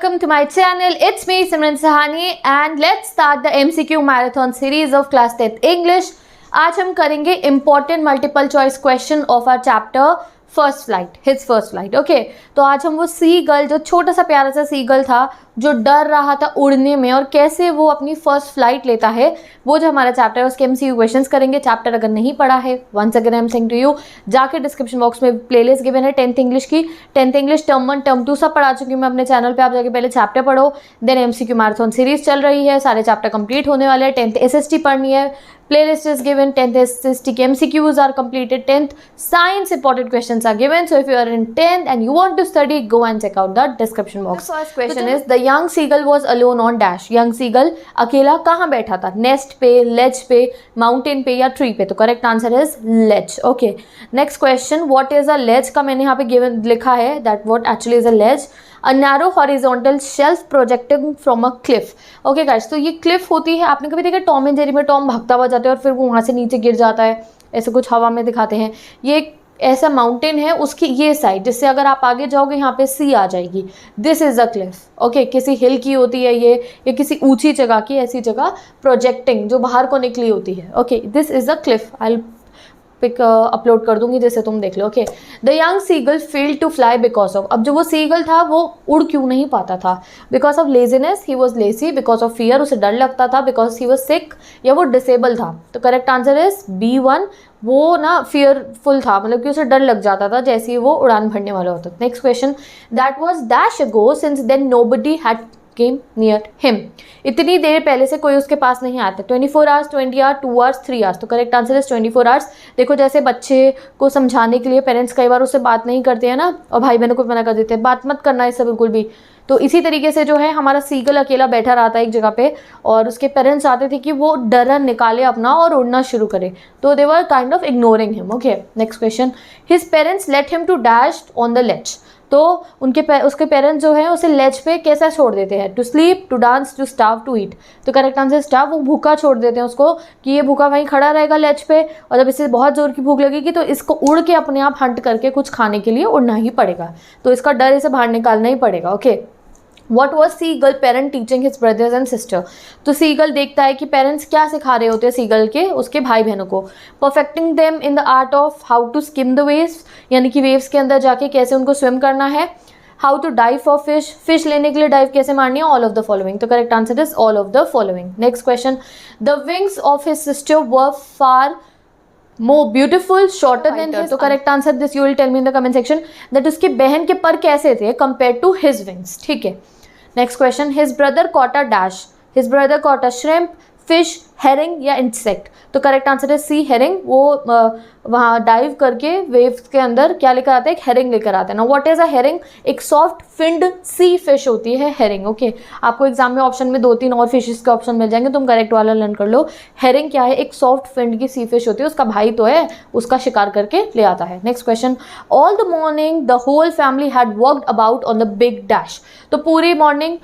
welcome to my channel. It's me Simran Sahani and let's start the MCQ marathon series of class 10th English. आज हम करेंगे important multiple choice question of our chapter first flight, his first flight. Okay, तो आज हम वो सी girl, जो छोटा सा प्यारा सा सी गर्ल था जो डर रहा था उड़ने में और कैसे वो अपनी फर्स्ट फ्लाइट लेता है, वो जो हमारा चैप्टर है उसके MCQ क्वेश्चंस करेंगे. चैप्टर अगर नहीं पढ़ा है, once again I am saying to you, जाके डिस्क्रिप्शन बॉक्स में प्लेलिस्ट गिवन है 10th इंग्लिश की. 10th इंग्लिश टर्म 1 टर्म 2 सब पढ़ा चुकी हूँ मैं अपने चैनल पे. आप जाके पहले चैप्टर पढ़ो, देन MCQ मैराथन सीरीज चल रही है, सारे चैप्टर कंप्लीट होने वाले हैं. 10th SST पढ़नी है, playlist is given. 10th SST के MCQs are completed. 10th science important questions are given. So if you are in 10th and you want to study, go and check out the description box. The first question is, the young seagull was alone on dash. Young seagull अकेला कहाँ बैठा था? Nest पे, ledge पे, mountain पे या tree पे? तो correct answer is ledge. Okay. Next question, what is a ledge का मैंने यहाँ पे given लिखा है, that what actually is a ledge. A narrow horizontal shelf projecting from a cliff. Okay guys, तो ये cliff होती है. आपने कभी देखा टॉम एंड जेरी में टॉम भागता हुआ जाता है और फिर वो वहाँ से नीचे गिर जाता है, ऐसे कुछ हवा में दिखाते हैं. ये एक ऐसा माउंटेन है, उसकी ये साइड, जिससे अगर आप आगे जाओगे यहाँ पे सी आ जाएगी. This is a Cliff. Okay, किसी हिल की होती है ये, या किसी ऊंची जगह की, ऐसी जगह प्रोजेक्टिंग जो बाहर को निकली होती है. Okay, this is a cliff. I pick upload कर दूंगी जिससे तुम देख लो. Okay, the young seagull failed to fly because of. अब जो वो सीगल था वो उड़ क्यों नहीं पाता था? Because of laziness, he was lazy. Because of fear, उसे डर लगता था. बिकॉज ही वॉज सिक, या वो डिसेबल था. तो करेक्ट आंसर इज B1. वो ना फियरफुल था, मतलब कि उसे डर लग जाता था जैसे ही वो उड़ान भरने वाला होता. Next question, that was dash ago since then nobody had came near him. इतनी देर पहले से कोई उसके पास नहीं आता. 24 आवर्स, 20 आवर्स, 2 आवर्स, 3 आवर्स. तो करेक्ट आंसर इज 24 आवर्स. देखो, जैसे बच्चे को समझाने के लिए पेरेंट्स कई बार उससे बात नहीं करते हैं ना, और भाई बहनों को मना कर देते हैं, बात मत करना इससे बिल्कुल भी. तो इसी तरीके से जो है हमारा सीगल अकेला बैठा रहा था एक जगह पे, और उसके पेरेंट्स चाहते थे कि वो डर निकाले अपना और उड़ना शुरू करे. तो they were kind of ignoring him. Okay, next question, his parents let him to dash on the ledge. तो उसके पेरेंट्स जो हैं उसे लेज पे कैसा छोड़ देते हैं? To sleep, to dance, to starve, to eat. तो करेक्ट आंसर स्टार्व. वो भूखा छोड़ देते हैं उसको कि ये भूखा वहीं खड़ा रहेगा लेज पे, और जब इसे बहुत ज़ोर की भूख लगेगी तो इसको उड़ के अपने आप हंट करके कुछ खाने के लिए उड़ना ही पड़ेगा. तो इसका डर इसे बाहर निकालना ही पड़ेगा. Okay, What was seagull parent teaching his brothers and sister? तो सीगल देखता है कि पेरेंट्स क्या सिखा रहे होते हैं सीगल के उसके भाई बहनों को. Perfecting them in the art of how to skim the waves, यानी कि वेव्स के अंदर जाके कैसे उनको स्विम करना है. How to dive for fish, fish लेने के लिए डाइव कैसे मारनी है. All of the following. तो correct answer is all of the following. Next question, the wings of his sister were far more beautiful, shorter than his. तो correct answer this you will tell me in the comment section, that उसके बहन के पर कैसे थे compare to his wings. ठीक है. Next question, his brother caught a dash. His brother caught a shrimp, fish, herring या इंसेक्ट. तो करेक्ट आंसर है सी, हेरिंग. वो वहाँ डाइव करके वेव्स के अंदर क्या लेकर आते हैं? एक हेरिंग लेकर आते हैं. ना व्हाट इज अ हेरिंग? एक सॉफ्ट फिंड सी फिश होती है हेरिंग. ओके, आपको एग्जाम में ऑप्शन में 2-3 और फिशेस के ऑप्शन मिल जाएंगे, तुम करेक्ट वाला लर्न कर लो. हेरिंग क्या है? एक सॉफ्ट फिंड की सी फिश होती है, उसका भाई तो है, उसका शिकार करके ले आता है. Next question, all the morning the whole family had worked about on the big dash. तो पूरी मॉर्निंग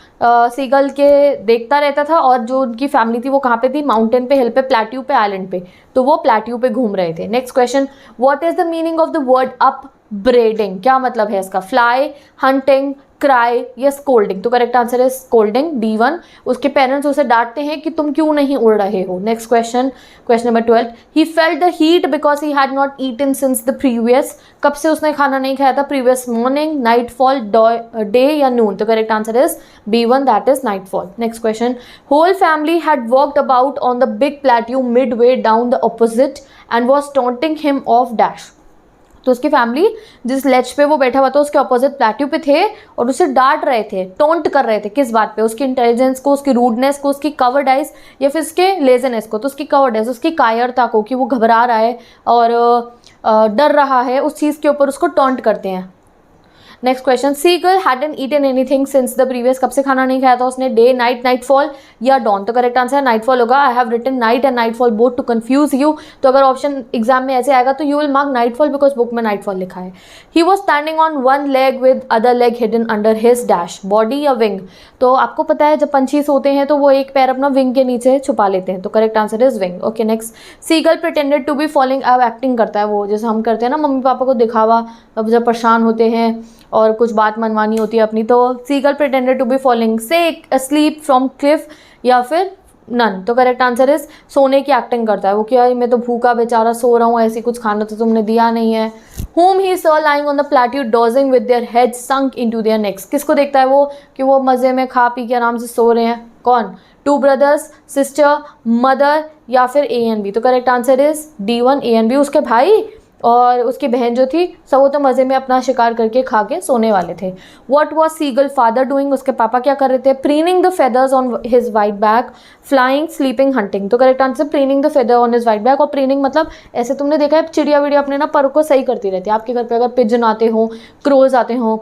सीगल के देखता रहता था, और जो उनकी फैमिली थी वो कहाँ पे थी? माउंटेन पे, हिल पे, प्लेट्यू पे, आइलैंड पे. तो वो प्लेट्यू पे घूम रहे थे. Next question, what is the meaning of the word upbraiding? क्या मतलब है इसका? फ्लाई, हंटिंग, क्राई या स्कोल्डिंग. तो करेक्ट आंसर है स्कोल्डिंग, D1. उसके पेरेंट्स उसे डांटते हैं कि तुम क्यों नहीं उड़ रहे हो. Next question, question number 12, he felt the heat because he had not eaten since the previous. कब से उसने खाना नहीं खाया था? Previous morning, night fall, day या नून. तो correct answer is B1, that is night fall. Next question, whole family had worked about on the big plateau mid way down the opposite end was taunting him of dash. तो उसकी family जिस latch पे वो बैठा हुआ था उसके opposite plateau पे थे और उसे डांट रहे थे, टोंट कर रहे थे. किस बात पे? उसकी इंटेलिजेंस को, उसकी रूडनेस को, उसकी कवर्डाइज, या फिर उसके लेजीनेस को. तो उसकी कवर्डाइज, उसकी कायरता को, कि वो घबरा रहा है और डर रहा है, उस चीज़ के ऊपर उसको टोंट करते हैं. Next question, seagull hadn't eaten anything since the previous. कब से खाना नहीं खाया था उसने? डे, नाइट, नाइटफॉल या डॉन. तो करेक्ट आंसर नाइटफॉल होगा. I have written night and nightfall both to confuse you. तो अगर ऑप्शन एग्जाम में ऐसे आएगा तो you will mark nightfall because book में नाइटफॉल लिखा है. He was standing on one leg with other leg hidden under his dash. Body या विंग? तो आपको पता है जब पंछी सोते हैं तो वो एक पैर अपना विंग के नीचे छुपा लेते हैं. तो correct answer is wing. Okay, next, seagull pretended to be following. अब एक्टिंग करता है वो, जैसे हम करते हैं ना मम्मी पापा को दिखावा, अब जब परेशान होते हैं और कुछ बात मनवानी होती है अपनी, तो seagull pretended to be falling sick, asleep, from cliff, या फिर नन। तो करेक्ट आंसर इज सोने की एक्टिंग करता है वो, क्या मैं तो भूखा बेचारा सो रहा हूँ, ऐसी कुछ खाना तो तुमने दिया नहीं है। whom he saw lying on the plateau dozing with their heads sunk into their necks, किसको देखता है वो कि वो मज़े में खा पी के आराम से सो रहे हैं? कौन? 2 brothers, sister, mother या फिर A and B। तो correct answer is D1 A and B। उसके भाई और उसकी बहन जो थी सब वो तो मज़े में अपना शिकार करके खा के सोने वाले थे। What was seagull father doing, उसके पापा क्या कर रहे थे? Preening the feathers on his white back, flying, sleeping, hunting। तो correct answer preening the feather on his white back। और preening मतलब ऐसे तुमने देखा है चिड़िया विड़िया अपने ना पर को सही करती रहती है। आपके घर पे अगर पिजन आते हो, क्रोज आते हो,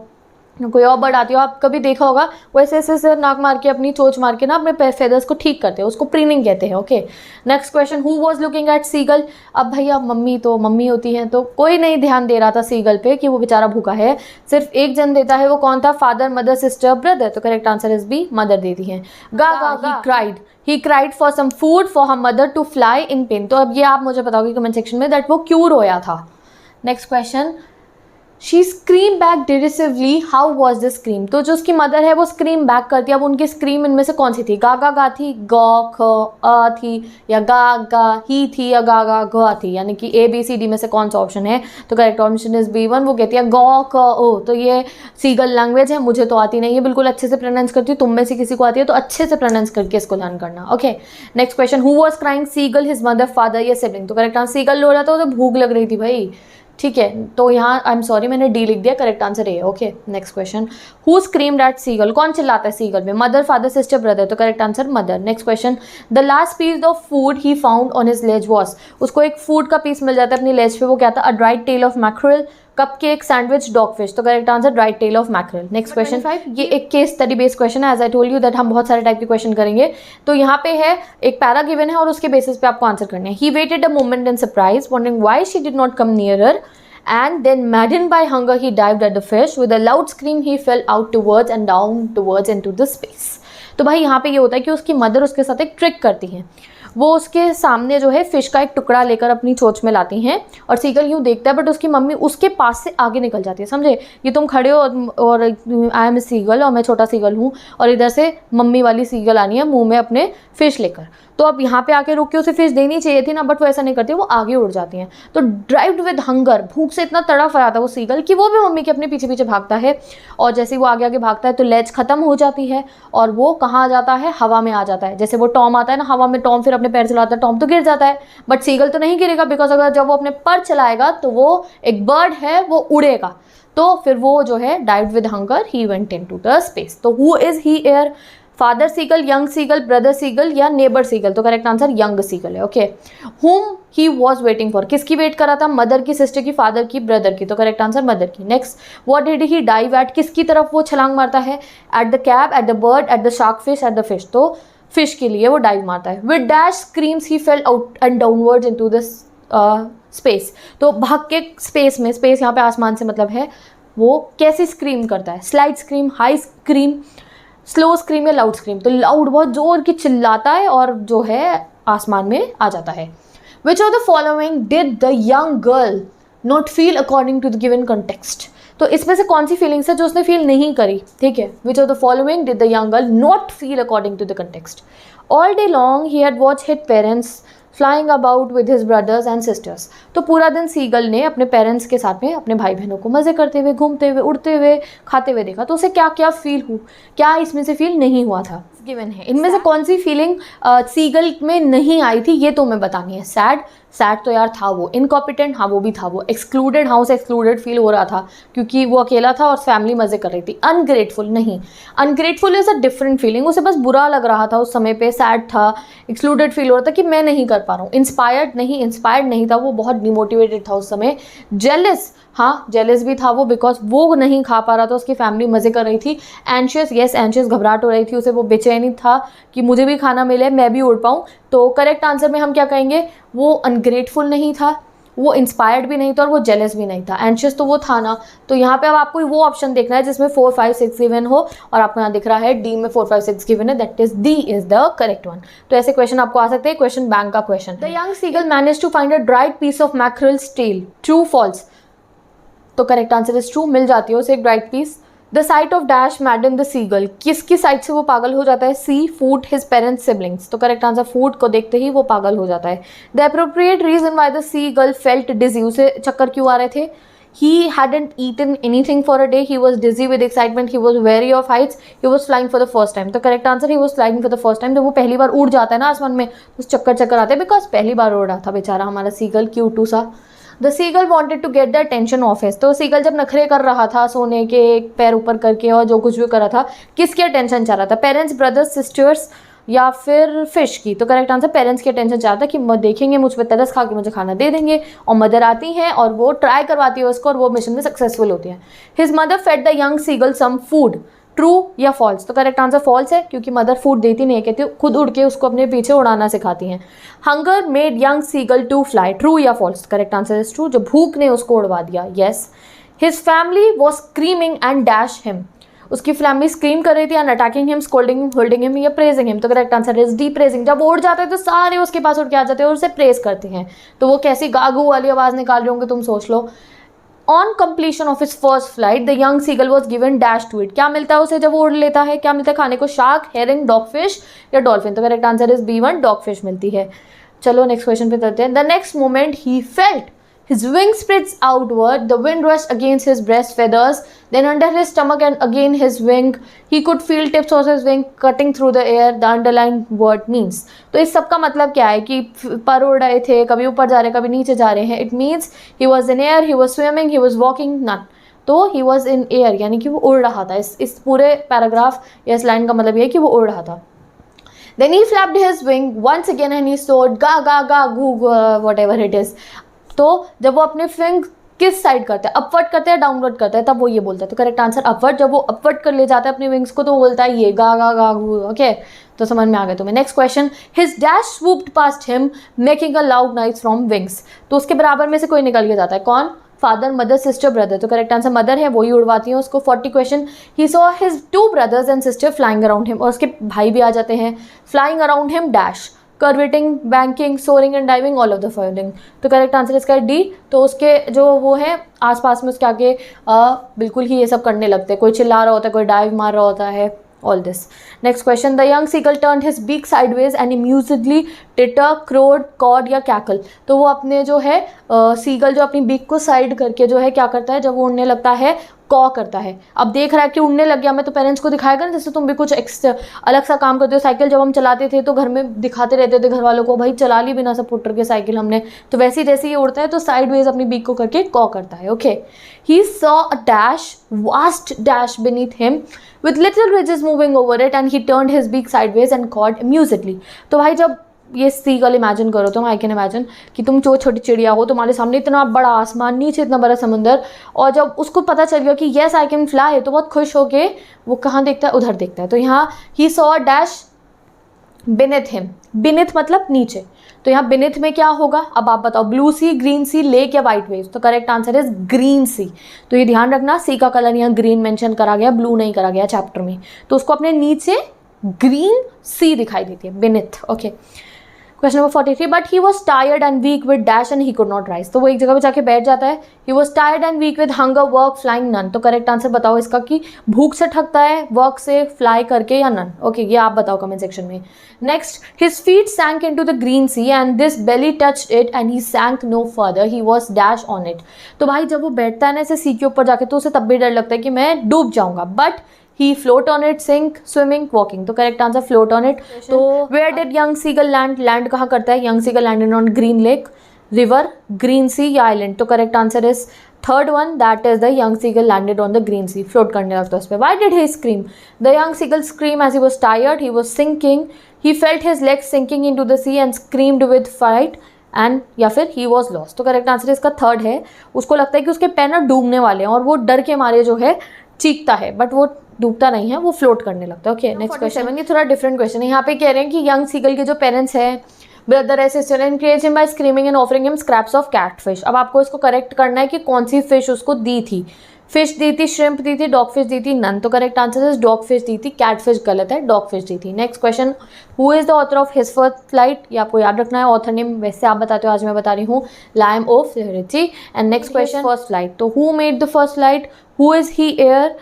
कोई और बर्ड आती हो, आप कभी देखा होगा वैसे ऐसे नाक मार के अपनी चोंच मार के ना अपने फेदर्स को ठीक करते हैं, उसको प्रीनिंग कहते हैं। Okay, next question, who was looking at seagull. अब भैया मम्मी तो मम्मी होती हैं, तो कोई नहीं ध्यान दे रहा था सीगल पे कि वो बेचारा भूखा है, सिर्फ एक जन देता है। वो कौन था? Father, mother, sister, brother. तो correct answer is B, mother देती हैं। गा he cried for some food for her mother to fly in pain. तो अब ये आप मुझे बताओगे कमेंट सेक्शन में दैट वो क्यों रोया था। Next question, she scream back derisively, how was the scream. तो जो उसकी मदर है वो स्क्रीम बैक करती है। अब उनकी स्क्रीम इनमें से कौन सी थी? गा गा थी, गौ ख अ थी, या गा ही थी, या गा ग थी, यानी कि ABCD में से कौन सा ऑप्शन है? तो करेक्ट ऑप्शन इज B1। वो कहती है गौ क ओ। तो ये सीगल लैंग्वेज है, मुझे तो आती नहीं है बिल्कुल अच्छे से प्रोनाउंस करती हूँ, तुम में से किसी को आती है तो अच्छे से प्रोनाउंस करके इसको लर्न करना। Okay, next question, who was crying, seagull, his mother, father या सिबलिंग। तो करेक्ट आंसर सीगल रो रहा था, तो भूख लग रही थी भाई, ठीक है, तो यहाँ आई एम सॉरी मैंने D लिख दिया, correct answer A. Okay, next question, who screamed at seagull. कौन चिल्लाता है सीगल में? Mother, father, sister, brother. तो correct answer mother. Next question, the last piece of food he found on his ledge was. उसको एक food का piece मिल जाता है अपनी लेज पे, वो क्या था? A dried tail of mackerel, cupcake, sandwich, dogfish. तो correct answer dried tail of mackerel. Next question 5, ये एक केस स्टडी बेस्ड क्वेश्चन है। As I told you that हम बहुत सारे टाइप के क्वेश्चन करेंगे। तो यहाँ पे है एक पैरा गिवन है और उसके बेसिस पे आपको आंसर करने हैं। He waited a moment in surprise, wondering why she did not come nearer, and then maddened by hunger he dived at the fish, with a loud scream he fell out towards and down towards into the space। तो भाई यहाँ पे ये होता है कि उसकी mother उसके साथ एक ट्रिक करती हैं, वो उसके सामने जो है फिश का एक टुकड़ा लेकर अपनी चोंच में लाती हैं और सीगल यूँ देखता है, बट उसकी मम्मी उसके पास से आगे निकल जाती है। समझे? ये तुम खड़े हो और आई एम सीगल और मैं छोटा सीगल हूँ और इधर से मम्मी वाली सीगल आनी है मुंह में अपने फिश लेकर, तो अब यहाँ पे आके रुक के उसे फिश देनी चाहिए थी ना, बट वो ऐसा नहीं करती, वो आगे उड़ जाती हैं। तो ड्राइव्ड विद हंगर, भूख से इतना तड़फ रहा था वो सीगल कि वो भी मम्मी के अपने पीछे पीछे भागता है, और जैसे ही वो आगे आगे भागता है तो लेज खत्म हो जाती है और वो कहाँ आ जाता है? हवा में आ जाता है। जैसे वो टॉम आता है ना हवा में, टॉम फिर अपने पैर चलाता है, टॉम तो गिर जाता है, बट सीगल तो नहीं गिरेगा, बिकॉज अगर जब वो अपने पर चलाएगा तो वो एक बर्ड है, वो उड़ेगा। तो फिर वो जो है dived with hunger, he went into the space. तो who is he here? Father seagull, young seagull, brother seagull या नेबर सीगल? तो करेक्ट आंसर यंग सीगल है। Okay, whom he was waiting for, किसकी वेट कर रहा था? Mother की, sister की, फादर की, ब्रदर की। तो करेक्ट आंसर मदर की। नेक्स्ट, what did he dive at, किसकी तरफ वो छलांग मारता है? At the cab, at the bird, at the shark fish, at the fish. तो फिश के लिए वो डाइव मारता है। With dash screams he fell out and downwards into the space. तो भाग के स्पेस में, स्पेस यहाँ पे आसमान से मतलब है, वो कैसी स्क्रीम करता है? Slide scream, high scream, slow scream या लाउड स्क्रीम? तो लाउड बहुत जोर की चिल्लाता है और जो है आसमान में आ जाता है। Which of the following did the young girl not feel according to the given context? तो इसमें से कौन सी फीलिंग्स है जो उसने फील नहीं करी? ठीक है, which of the following did the young girl not feel according to the context? All day long he had watch his parents flying about with his brothers and sisters. तो पूरा दिन सीगल ने अपने parents के साथ में अपने भाई बहनों को मज़े करते हुए, घूमते हुए, उड़ते हुए, खाते हुए देखा। तो उसे क्या क्या फील हुआ, क्या इसमें से फील नहीं हुआ था? गिवन है, इनमें से कौन सी फीलिंग सीगल में नहीं आई थी ये तो मैं बतानी है। सैड, सैड तो यार था वो। इनकॉम्पिटेंट, हाँ वो भी था वो। एक्सक्लूडेड, हाँ उसे एक्सक्लूडेड फील हो रहा था क्योंकि वो अकेला था और फैमिली मज़े कर रही थी। अनग्रेटफुल, नहीं, ungrateful is a different feeling, उसे बस बुरा लग रहा था उस समय पे। सैड था, एक्सक्लूडेड फील हो रहा था कि मैं नहीं कर पा रहा हूँ। इंस्पायर्ड नहीं, इंस्पायर्ड नहीं था, वो बहुत डिमोटिवेटेड था उस समय। जेलस, हाँ जेलस भी था वो, बिकॉज वो नहीं खा पा रहा था, उसकी फैमिली मज़े कर रही थी। एंशियस, येस एंशियस, घबराहट हो रही थी उसे, वो बेचैनी था कि मुझे भी खाना मिले, मैं भी उड़ पाऊँ। तो करेक्ट आंसर में हम क्या कहेंगे? वो अनग्रेटफुल नहीं था, वो इंस्पायर्ड भी नहीं था और वो जेलस भी नहीं था। एंशियस तो वो था ना। तो यहाँ पे अब आपको वो ऑप्शन देखना है जिसमें 4, 5, 6 गिवन हो, और आपको यहाँ दिख रहा है डी में 4, 5, 6 गिवन है, that is D is the correct one. तो ऐसे क्वेश्चन आपको आ सकते हैं, क्वेश्चन बैंक का question. The young seagull manage to find a dried piece of mackerel's tail, true false? तो करेक्ट आंसर इज ट्रू, मिल जाती है उसे एक bright piece. The sight of dash maddened the seagull, किसकी साइट से वो पागल हो जाता है? Sea, food his parents siblings, तो करेक्ट आंसर फूड को देखते ही वो पागल हो जाता है। The appropriate reason why the seagull felt dizzy, उसे चक्कर क्यों आ रहे थे? He hadn't eaten anything for a day. He was dizzy with excitement. He was wary of heights. He was flying for the first time. तो correct answer, he was flying for the first time. जब वो पहली बार उड़ जाता है ना आसमान में, तो चक्कर आते हैं बिकॉज पहली बार उड़ रहा था बेचारा हमारा सीगल, क्यूट सा। The seagull wanted to get the attention of his, तो सीगल जब नखरे कर रहा था सोने के, एक पैर ऊपर करके और जो कुछ भी कर रहा था, किसकी अटेंशन चाह रहा था? पेरेंट्स, ब्रदर्स, सिस्टर्स या फिर फिश की? तो करेक्ट आंसर पेरेंट्स की अटेंशन चाहता है कि मत देखेंगे मुझ पर तरस खा के मुझे खाना दे देंगे, और मदर आती हैं और वो ट्राई करवाती है उसको और वो मिशन में सक्सेसफुल होती है। His mother fed the young seagull some food, true या फॉल्स? तो करेक्ट आंसर फॉल्स है, क्योंकि मदर फूड देती नहीं है, कहती खुद उड़ के उसको अपने पीछे उड़ाना सिखाती हैं। Hunger made young seagull to fly, true या false? Correct answer is true, जो भूख ने उसको उड़वा दिया, yes. His family was screaming and dash him, उसकी फैमिली स्क्रीम कर रही थी and attacking him, scolding him, holding him या प्रेजिंग हिम? तो correct answer is D, praising. जब उड़ जाते हैं तो सारे उसके पास उड़ के आ जाते हैं और उसे प्रेज करते हैं, तो वो कैसी गागू वाली आवाज़ निकाल रहे होंगे तुम सोच लो। On completion of his first flight the young seagull was given dash to it, क्या मिलता है उसे जब वो उड़ लेता है? क्या मिलता है खाने को? शार्क, हेरिंग, डॉगफिश या डॉल्फिन? तो correct answer is B1, dogfish मिलती है। चलो नेक्स्ट क्वेश्चन पे चलते हैं। The next moment he felt his wings spreads outward, the wind rushed against his breast feathers, then under his stomach and again his wing. He could feel tips of his wing cutting through the air. The underlined word means. तो इस सब का मतलब क्या है कि पर उड़ रहे थे, कभी ऊपर जा रहे कभी नीचे जा रहे हैं। It means he was in air, he was swimming, he was walking, none. तो he was in air यानी कि वो उड़ रहा था। इस पूरे पैराग्राफ या इस लाइन का मतलब ये है कि वो उड़ रहा था। Then he flapped his wing once again and he soared ga ga ga goo whatever it is. तो जब वो अपने फिंग किस साइड करता है, अपवर्ड करता है डाउनवर्ड करता है, तब वो ये बोलता है। तो करेक्ट आंसर अपवर्ड, जब वो अपवर्ड कर ले जाता है अपने विंग्स को तो वो बोलता है ये गा गा गा गू। ओके, तो समझ में आ गया तुम्हें। Next question, his dash swooped past him making a loud noise from wings, तो उसके बराबर में से कोई निकल के जाता है, कौन? Father, mother, sister, brother? तो करेक्ट आंसर मदर है, वही उड़वाती है उसको। 40 question, he saw his 2 brothers and sister flying around him, और उसके भाई भी आ जाते हैं। Flying around him dash, curveting, banking, soaring and diving, all of the following. तो करेक्ट आंसर इसका डी, तो उसके जो वो है आसपास में उसके आगे बिल्कुल ही ये सब करने लगते हैं, कोई चिल्ला रहा होता है, कोई डाइव मार रहा होता है, all this. Next question, the young seagull turned his beak sideways and amusedly titter, crowed, cawed या कैकल? तो वो अपने जो है सीगल जो अपनी बीक को साइड करके जो है क्या करता है, जब वो उड़ने लगता है कॉ करता है। अब देख रहा है कि उड़ने लग गया मैं, तो पेरेंट्स को दिखाएगा ना, जैसे तुम भी कुछ अलग सा काम करते हो। साइकिल जब हम चलाते थे तो घर में दिखाते रहते थे घर वालों को, भाई चला ली बिना सपोर्टर के साइकिल हमने, तो वैसे ही जैसे ये उड़ता है तो साइडवेज अपनी बीक को करके कॉ करता है। Okay, he saw a dash vast dash beneath him with little ridges moving over it and he turned his beak sideways and cawed amusedly. तो भाई जब ये सीगल इमेजिन करो तुम, आई कैन इमेजिन कि तुम जो छोटी चिड़िया हो, तुम्हारे सामने इतना बड़ा आसमान, नीचे इतना बड़ा समुंदर, और जब उसको पता चल गया कि येस आई कैन फ्लाई, तो बहुत खुश होके वो कहाँ देखता है, उधर देखता है। तो यहाँ he saw dash beneath him, beneath मतलब नीचे, तो यहाँ beneath में क्या होगा अब आप बताओ? ब्लू सी, ग्रीन सी, लेक या वाइट वेव? तो करेक्ट आंसर इज ग्रीन सी। तो ये ध्यान रखना, सी का कलर यहाँ ग्रीन मेंशन करा गया, ब्लू नहीं करा गया चैप्टर में, तो उसको अपने नीचे ग्रीन सी दिखाई देती है, beneath। Okay, question number 43, but he was tired and weak with dash and he could not rise. तो वो एक जगह पे जाके बैठ जाता है। He was tired and weak with hunger, work, flying, none. तो करेक्ट आंसर बताओ इसका कि भूख से थकता है, वर्क से, फ्लाई करके या नन? ओके, ये आप बताओ कमेंट सेक्शन में। Next, his feet sank into the green sea and this belly touched it and he sank no further, he was dash on it. तो भाई जब वो बैठता है ना ऐसे सी के ऊपर जाके, तो उसे तब भी डर लगता है कि मैं डूब जाऊंगा, but he float on it, sink, swimming, walking। तो correct answer float on it। तो where did young seagull land? Land कहाँ करता है? young seagull landed on green lake, river, green sea या island? तो correct answer is third one, that is the young seagull landed on the green sea, float करने लगता है उस पर। why did he scream? the young seagull screamed as he was tired, he was sinking, he felt his legs sinking into the sea and screamed with fright and या फिर he was lost. तो correct answer इसका third है, उसको लगता है कि उसके पैर ना डूबने वाले हैं और वो डर के मारे जो है चीखता है, बट वो डूबता नहीं है, वो फ्लोट करने लगता है। ओके, नेक्स्ट क्वेश्चन, ये थोड़ा डिफरेंट क्वेश्चन है। यहाँ पे कह रहे हैं कि यंग सीगल के जो पेरेंट्स हैं, ब्रदर है, sister, encourage him by screaming and offering him scraps of catfish. अब आपको इसको करेक्ट करना है कि कौन सी फिश उसको दी थी, फिश दी थी, श्रिम्प दी थी, डॉग फिश दी थी, नन तो करेक्ट आंसर है, डॉग फिश दी थी, कैट फिश गलत है, डॉग फिश दी थी। Next question, who is the author of his first flight, ये आपको याद रखना है, ऑथर नेम वैसे आप बताते हो, आज मैं बता रही हूँ, लायम ऑफ लिरिची। And next question, first flight, तो who made the first flight, who is he air,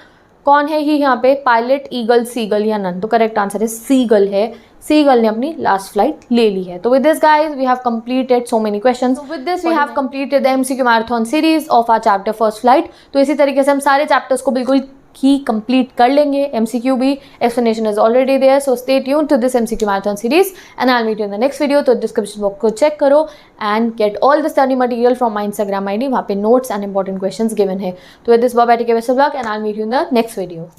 कौन है ही यहाँ पे, पायलट, ईगल, सीगल या नन, तो करेक्ट आंसर है सीगल है, सीगल ने अपनी लास्ट फ्लाइट ले ली है। तो with this guys we have completed so many questions, with this we have completed the MCQ marathon series of our chapter first flight. तो इसी तरीके से हम सारे चैप्टर्स को बिल्कुल ही कंप्लीट कर लेंगे, एमसीक्यू भी, explanation is already there, so stay tuned to this MCQ marathon series and I will meet you in the next video. तो डिस्क्रिप्शन बॉक्स को चेक करो and get all the study material from my Instagram ID, वहाँ पे notes and important questions given है। तो with this bye bye, take care, best of luck and I will meet you in the next video.